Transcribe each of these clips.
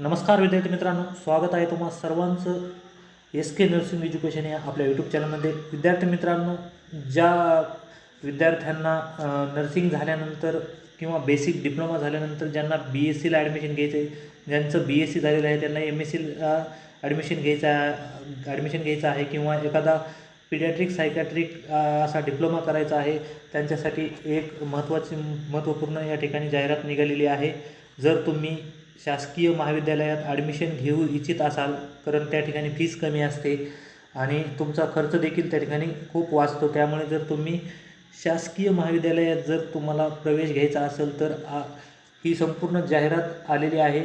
नमस्कार विद्यार्थी मित्रांनो, स्वागत आहे तुम्हा सर्वांचं एस के नर्सिंग एज्युकेशन या आपल्या यूट्यूब चॅनलमध्ये. विद्यार्थी मित्रांनो, ज्या विद्यार्थ्यांना नर्सिंग झाल्यानंतर किंवा बेसिक डिप्लोमा झाल्यानंतर ज्यांना BScला ॲडमिशन घ्यायचं आहे, ज्यांचं BSc झालेलं आहे त्यांना MScला ॲडमिशन घ्यायचं आहे किंवा एखादा पिडियाट्रिक सायकॅट्रिक असा डिप्लोमा करायचा आहे, त्यांच्यासाठी एक महत्त्वपूर्ण या ठिकाणी जाहिरात निघालेली आहे. जर तुम्ही शासकीय महाविद्यालयात ॲडमिशन घेऊ इच्छित असाल, कारण त्या ठिकाणी फीस कमी असते आणि तुमचा खर्च देखील त्या ठिकाणी खूप वाचतो. त्यामुळे जर तुम्ही शासकीय महाविद्यालयात जर तुम्हाला प्रवेश घ्यायचा असेल तर ही संपूर्ण जाहिरात आलेली आहे.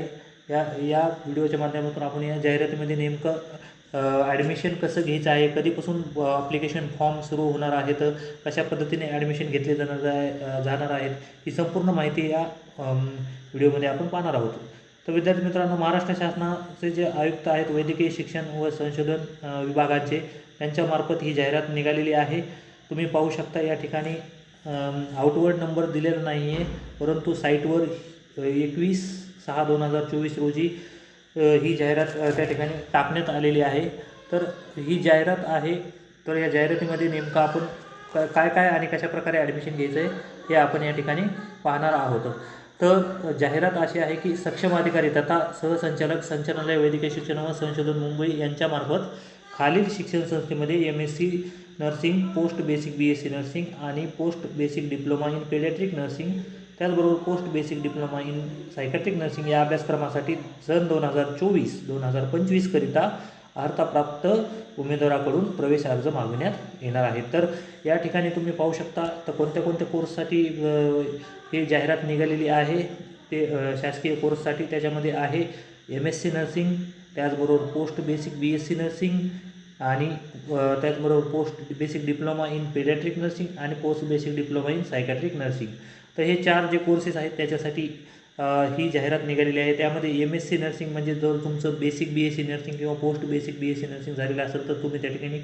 या व्हिडिओच्या माध्यमातून आपण या जाहिरातीमध्ये नेमकं ॲडमिशन कसं घ्यायचं आहे, कधीपासून ॲप्लिकेशन फॉर्म सुरू होणार आहेत, कशा पद्धतीने ॲडमिशन घेतले जाणार आहेत, ही संपूर्ण माहिती या व्हिडिओमध्ये आपण पाहणार आहोत. तर विद्यार्थी मित्रांनो, महाराष्ट्र शासनाचे जे आयुक्त आहेत वैद्यकीय शिक्षण व संशोधन विभागाचे, त्यांच्यामार्फत ही जाहिरात निघालेली आहे. तुम्ही पाहू शकता या ठिकाणी आउटवर्ड नंबर दिलेला नाही आहे, परंतु साईटवर 21/6/2024 रोजी ही जाहिरात त्या ठिकाणी टाकण्यात आलेली आहे. तर ही जाहिरात आहे. तर या जाहिरातीमध्ये नेमकं आपण काय आणि कशाप्रकारे ॲडमिशन घ्यायचं आहे हे आपण या ठिकाणी पाहणार आहोत. तर जाहिरात अशी आहे की सक्षम अधिकारी तथा सहसंचालक संचालनालय वैद्यकीय शिक्षण व संशोधन मुंबई यांच्यामार्फत खालील शिक्षण संस्थेमध्ये MSc nursing, post basic BSc nursing आणि post basic diploma in paediatric nursing, त्याचबरोबर post basic diploma in psychiatric nursing या अभ्यासक्रमासाठी सन 2024-2025 करिता अर्हताप्राप्त उमेदवाराकडून प्रवेश अर्ज मागवण्यात येणार आहे. तर या ठिकाणी तुम्ही पाहू शकता तर कोणत्या कोर्ससाठी ही जाहिरात निघालेली आहे. ते शासकीय कोर्ससाठी त्याच्यामध्ये आहे MSc नर्सिंग, त्याचबरोबर पोस्ट बेसिक BSc नर्सिंग आणि त्याचबरोबर post basic diploma in paediatric nursing आणि post basic diploma in psychiatric nursing. तर हे 4 जे कोर्सेस आहेत त्याच्यासाठी ही जाहिरात निघालेली आहे. त्यामध्ये MSc नर्सिंग म्हणजे जर तुमचं बेसिक BSc नर्सिंग किंवा पोस्ट बेसिक BSc नर्सिंग झालेलं असेल तर तुम्ही त्या ठिकाणी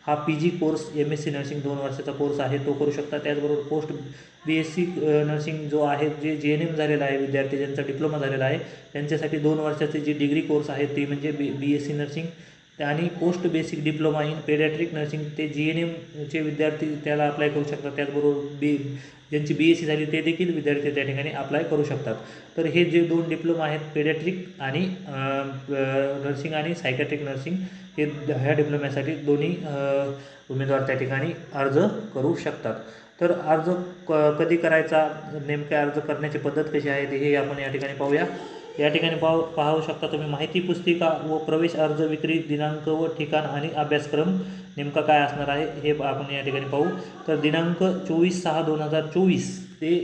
हा PG कोर्स MSc नर्सिंग 2 वर्षाचा कोर्स आहे तो करू शकता. त्याचबरोबर पोस्ट BSc नर्सिंग जो आहे, जे GNM झालेला आहे विद्यार्थी ज्यांचा डिप्लोमा झालेला आहे त्यांच्यासाठी 2 वर्षाचे जी डिग्री कोर्स आहे ते म्हणजे BSc नर्सिंग आणि post basic diploma in paediatric nursing ते GNMचे विद्यार्थी त्याला अप्लाय करू शकतात. त्याचबरोबर ज्यांची BSc झाली ते देखील विद्यार्थी त्या ठिकाणी अप्लाय करू शकतात. तर हे जे 2 डिप्लोमा आहेत पेडियाट्रिक आणि नर्सिंग आणि सायकॅट्रिक नर्सिंग, हे ह्या डिप्लोम्यासाठी दोन्ही उमेदवार त्या ठिकाणी अर्ज करू शकतात. तर अर्ज कधी करायचा, नेमक्या अर्ज करण्याची पद्धत कशी आहे ते हे आपण या ठिकाणी पाहूया. या ठिकाणी पाहू शकता तुम्ही माहिती पुस्तिका व प्रवेश अर्ज, विक्री दिनांक व ठिकाण आणि अभ्यासक्रम नेमका काय असणार आहे हे आपण या ठिकाणी पाहू. तर दिनांक 24/6/2024 ते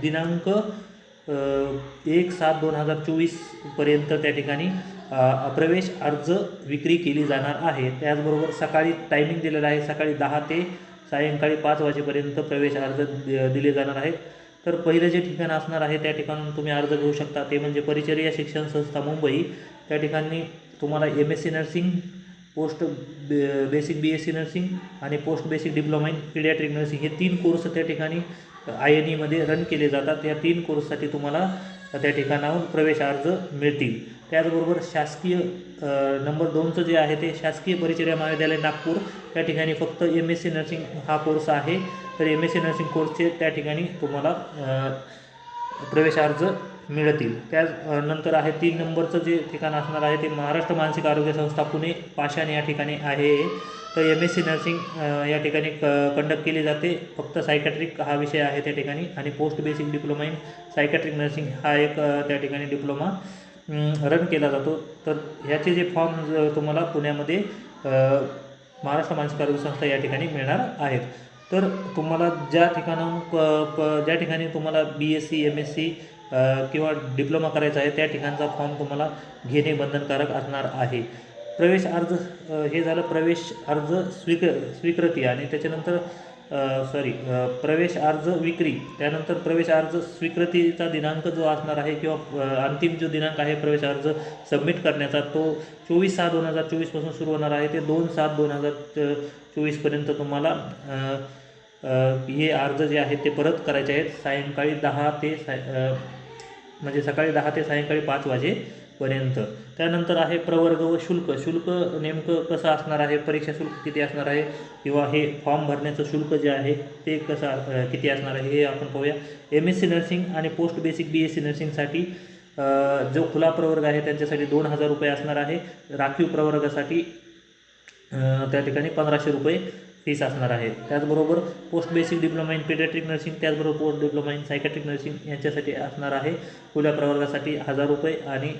दिनांक 1/7/2024 पर्यंत त्या ठिकाणी प्रवेश अर्ज विक्री केली जाणार आहे. त्याचबरोबर सकाळी टायमिंग दिलेला आहे, सकाळी 10 ते सायंकाळी 5 वाजेपर्यंत प्रवेश अर्ज दिले जाणार आहेत. तर पहिलं जे ठिकाण असणार आहे त्या ठिकाणून तुम्ही अर्ज घेऊ शकता ते म्हणजे परिचर्या शिक्षण संस्था मुंबई. त्या ठिकाणी तुम्हाला MSc nursing, post basic BSc nursing आणि post basic diploma in paediatric nursing हे 3 कोर्स त्या ठिकाणी INEमध्ये रन केले जातात. या 3 कोर्ससाठी तुम्हाला त्या ठिकाणाहून प्रवेश अर्ज मिळतील. त्याचबरोबर शासकीय नंबर 2चं जे आहे ते शासकीय परिचर्या महाविद्यालय नागपूर, त्या ठिकाणी फक्त MSc नर्सिंग हा कोर्स आहे. तर MSc नर्सिंग कोर्सचे त्या ठिकाणी तुम्हाला प्रवेश अर्ज मिळतील. त्यानंतर आहे 3 नंबरचं जे ठिकाण असणार आहे ते महाराष्ट्र मानसिक आरोग्य संस्था पुणे पाषाण या ठिकाणी आहे. तर MSc नर्सिंग या ठिकाणी कंडक्ट केली जाते. फक्त सायकॅट्रिक हा विषय आहे त्या ठिकाणी आणि post basic diploma in psychiatric nursing हा एक त्या ठिकाणी डिप्लोमा रन केला जातो. तर ह्याचे जे फॉर्म तुम्हाला पुण्यामध्ये महाराष्ट्र मानसिक आरोग्य संस्था या ठिकाणी मिळणार आहेत. तर तुम्हाला ज्या ठिकाणी तुम्हाला BSc MSc किंवा डिप्लोमा करायचा आहे त्या ठिकाणचा फॉर्म तुम्हाला घेणे बंधनकारक असणार आहे. प्रवेश अर्ज हे झालं प्रवेश अर्ज स्वीकृती आणि त्याच्यानंतर प्रवेश अर्ज विक्री. त्यानंतर प्रवेश अर्ज स्वीकृतीचा दिनांक जो असणार आहे किंवा अंतिम जो दिनांक आहे प्रवेश अर्ज सबमिट करण्याचा तो 24/6/2024 पासून सुरू होणार आहे ते 2/7/2024 पर्यंत तुम्हाला हे अर्ज जे आहेत ते परत करायचे आहेत. सायंकाळी 10 ते म्हणजे सकाळी 10 ते सायंकाळी 5 पर्यंत. त्यानंतर आहे प्रवर्ग व शुल्क. शुल्क नेमकं कसं असणार आहे, परीक्षा शुल्क किती असणार आहे किंवा हे फॉर्म भरण्याचं शुल्क जे आहे ते कसं किती असणार आहे हे आपण पाहूया. MSc नर्सिंग आणि पोस्ट बेसिक BSc नर्सिंगसाठी जो खुला प्रवर्ग आहे त्यांच्यासाठी 2,000 रुपये असणार आहे. राखीव प्रवर्गासाठी त्या ठिकाणी 1,500 रुपये फीस असणार आहे. त्याचबरोबर post basic diploma in paediatric nursing, त्याचबरोबर post diploma in psychiatric nursing यांच्यासाठी असणार आहे खुल्या प्रवर्गासाठी 1,000 रुपये आणि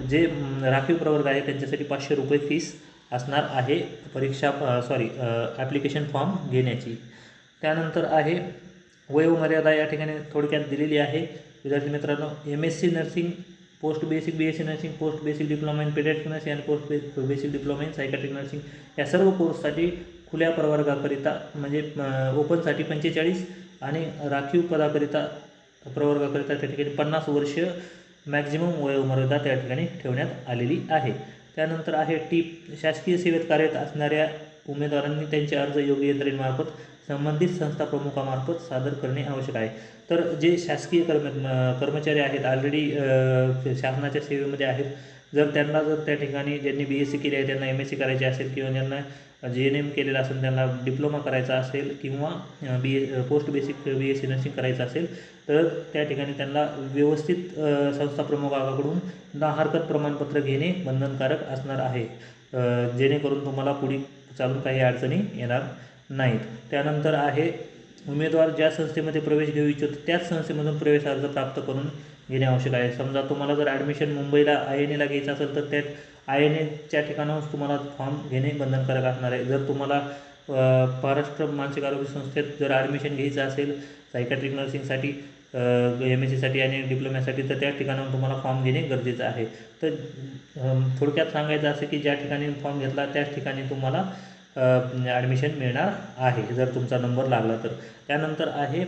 जे राखीव प्रवर्ग आहे त्यांच्यासाठी 500 रुपये फीस असणार आहे ॲप्लिकेशन फॉर्म घेण्याची. त्यानंतर आहे वयोमर्यादा या ठिकाणी थोडक्यात दिलेली आहे. विद्यार्थी मित्रांनो, MSc nursing, post basic BSc nursing, post basic diploma in paediatric nursing आणि post basic diploma in psychiatric nursing या सर्व कोर्ससाठी खुल्या प्रवर्गाकरिता म्हणजे ओपनसाठी 45 आणि राखीव प्रवर्गाकरिता त्या ठिकाणी 50 वर्ष मॅक्झिमम वयोमर्यादा त्या ठिकाणी ठेवण्यात आलेली आहे. त्यानंतर आहे टीप. शासकीय सेवेत कार्यरत असणाऱ्या उमेदवारांनी त्यांचे अर्ज योग्य यंत्रणेमार्फत संबंधित संस्था प्रमुखामार्फत सादर करणे आवश्यक आहे. तर जे शासकीय कर्मचारी आहेत, ऑलरेडी शासनाच्या सेवेमध्ये आहेत, जर त्या ठिकाणी ज्यांनी BSc केली आहे त्यांना MSc करायचे असेल किंवा ज्यांना GNM केलेलं असेल त्यांना डिप्लोमा करायचा असेल किंवा पोस्ट बेसिक BSc नर्सिंग करायचं असेल तर त्या ठिकाणी त्यांना व्यवस्थित संस्था प्रमुखाकडून ना हरकत प्रमाणपत्र घेणे बंधनकारक असणार आहे, जेणेकरून तुम्हाला पुढे चालून काही अडचणी येणार नाहीत. त्यानंतर आहे उमेदवार ज्या संस्थेमध्ये प्रवेश घेऊ इच्छितो त्याच संस्थेमधून प्रवेश अर्ज प्राप्त करून घेणे आवश्यक आहे. समजा तुम्हाला जर ॲडमिशन मुंबईला INA ला घ्यायचं असेल तर त्या INAच्या ठिकाणाहून तुम्हाला फॉर्म घेणे बंधनकारक असणार आहे. जर तुम्हाला महाराष्ट्र मानसिक आरोग्य संस्थेत जर ॲडमिशन घ्यायचं असेल सायकॅट्रिक नर्सिंगसाठी, MScसाठी आणि डिप्लोम्यासाठी तर त्या ठिकाणाहून तुम्हाला फॉर्म घेणे गरजेचं आहे. तर थोडक्यात सांगायचं असं की ज्या ठिकाणी फॉर्म घेतला त्याच ठिकाणी तुम्हाला ॲडमिशन मिळणार आहे जर तुमचा नंबर लागला तर. त्यानंतर आहे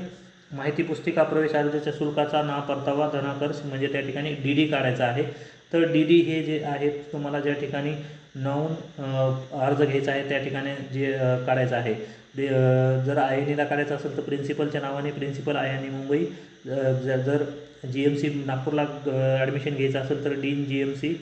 माहिती पुस्तिका. प्रवेश अर्जाच्या शुल्काचा ना परतावा धनाकर्ष म्हणजे त्या ठिकाणी DD काढायचा आहे. तर DD हे जे आहे तुम्हाला ज्या ठिकाणी नवीन अर्ज घ्यायचा आहे त्या ठिकाणी जे काढायचं आहे. जर INA ला काढायचं असेल तर प्रिन्सिपलच्या नावाने प्रिन्सिपल INA मुंबई, जर GMC नागपूरला ॲडमिशन घ्यायचं असेल तर डीन GMC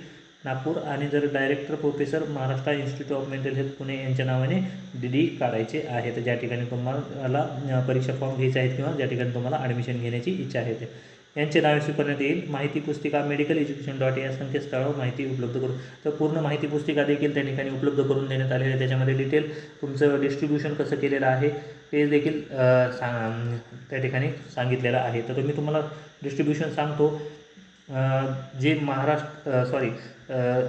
नागपूर आणि जर director professor Maharashtra institute of mental health Pune यांच्या नावाने DD काढायचे आहे. तर ज्या ठिकाणी तुम्हाला परीक्षा फॉर्म घ्यायचे आहेत किंवा ज्या ठिकाणी तुम्हाला ॲडमिशन घेण्याची इच्छा आहे ते यांचे नावे स्वीकारण्यात येईल. माहिती पुस्तिका मेडिकल एज्युकेशन या संकेतस्थळावर माहिती उपलब्ध करून, तर पूर्ण माहिती पुस्तिका देखील त्या ठिकाणी उपलब्ध करून देण्यात आलेली आहे. त्याच्यामध्ये डिटेल तुमचं डिस्ट्रीब्युशन कसं केलेलं आहे ते देखील त्या ठिकाणी सांगितलेलं आहे. तर मी तुम्हाला डिस्ट्रीब्युशन सांगतो. जे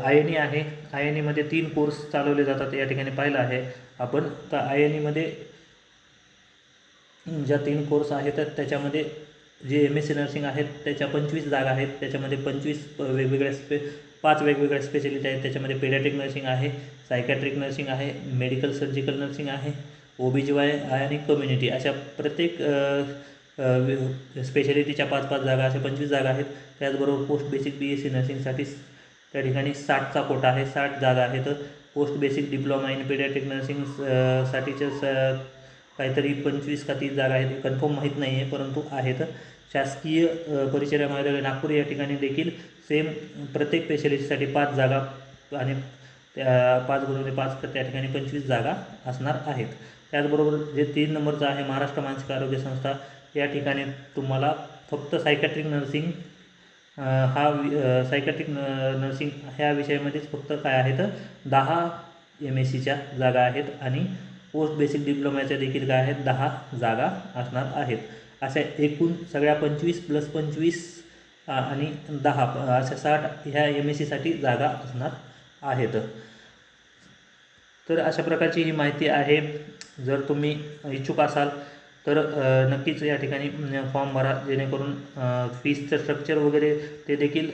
INA आहे, INAमध्ये 3 कोर्स चालवले जातात या ठिकाणी पाहिलं आहे आपण. तर INAमध्ये ज्या 3 कोर्स आहेत तर त्याच्यामध्ये जे MSc नर्सिंग आहेत त्याच्या 25 जागा आहेत. त्याच्यामध्ये 5 वेगवेगळ्या स्पेशालिटी आहेत. त्याच्यामध्ये पेडियाट्रिक नर्सिंग आहे, सायकॅट्रिक नर्सिंग आहे, मेडिकल सर्जिकल नर्सिंग आहे, OBGY आणि कम्युनिटी अशा प्रत्येक स्पेशालिटीच्या 5-5 जागा अशा 25 जागा आहेत. त्याचबरोबर पोस्ट बेसिक BSc नर्सिंगसाठी त्या ठिकाणी 60चा कोटा आहे, 60 जागा आहेत. Post basic diploma in paediatric nursing साठीच्या काहीतरी 25 का 30 जागा आहेत, कन्फर्म माहीत नाही आहे परंतु आहेत. शासकीय परिचर्या महाविद्यालय नागपूर या ठिकाणी देखील सेम प्रत्येक स्पेशालिटीसाठी 5 जागा आणि त्या 5x5 त्या ठिकाणी 25 जागा असणार आहेत. त्याचबरोबर जे 3 नंबरचं आहे महाराष्ट्र मानसिक आरोग्य संस्था या ठिकाणी तुम्हाला फक्त सायकॅट्रिक नर्सिंग सायकॅट्रिक नर्सिंग ह्या विषयामध्येच फक्त काय आहेत 10 MScच्या जागा आहेत आणि पोस्ट बेसिक डिप्लोमाच्या देखील काय आहेत 10 जागा असणार आहेत. अशा एकूण सगळ्या 25 + 25 आणि 10 अशा 60 ह्या MScसाठी जागा असणार आहेत. तर अशा प्रकारची ही माहिती आहे. जर तुम्ही इच्छुक असाल तर नक्कीच या ठिकाणी फॉर्म भरा, जेणेकरून फीसचं स्ट्रक्चर वगैरे ते देखील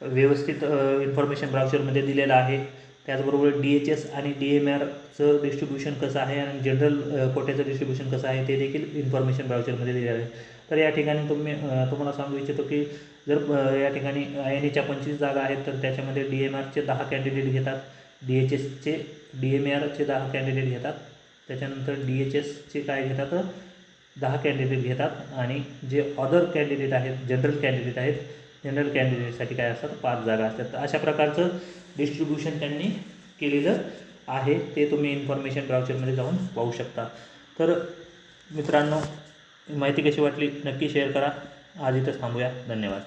व्यवस्थित इन्फॉर्मेशन ब्राउचरमध्ये दिलेलं आहे. त्याचबरोबर DHS आणि DMRचं डिस्ट्रीब्युशन कसं आहे आणि जनरल कोट्याचं डिस्ट्रीब्युशन कसं आहे ते देखील इन्फॉर्मेशन ब्राउचरमध्ये दिलेलं आहे. तर या ठिकाणी तुम्हाला सांगू इच्छितो की जर या ठिकाणी INAच्या 25 जागा आहेत तर त्याच्यामध्ये DMRचे 10 कॅन्डिडेट घेतात, DHSचे DMRचे 10 कॅन्डिडेट घेतात, त्याच्यानंतर DHSचे काय घेतात 10 कॅन्डिडेट घेतात आणि जे अदर कॅन्डिडेट आहेत जनरल कॅन्डिडेट आहेत जनरल कॅन्डिडेटसाठी काय असतात 5 जागा असतात. तर अशा प्रकारचं डिस्ट्रीब्युशन त्यांनी केलेलं आहे, ते तुम्ही इन्फॉर्मेशन ब्राउचरमध्ये जाऊन पाहू शकता. तर मित्रांनो, माहिती कशी वाटली नक्की शेअर करा. आज इथंच थांबूया. धन्यवाद.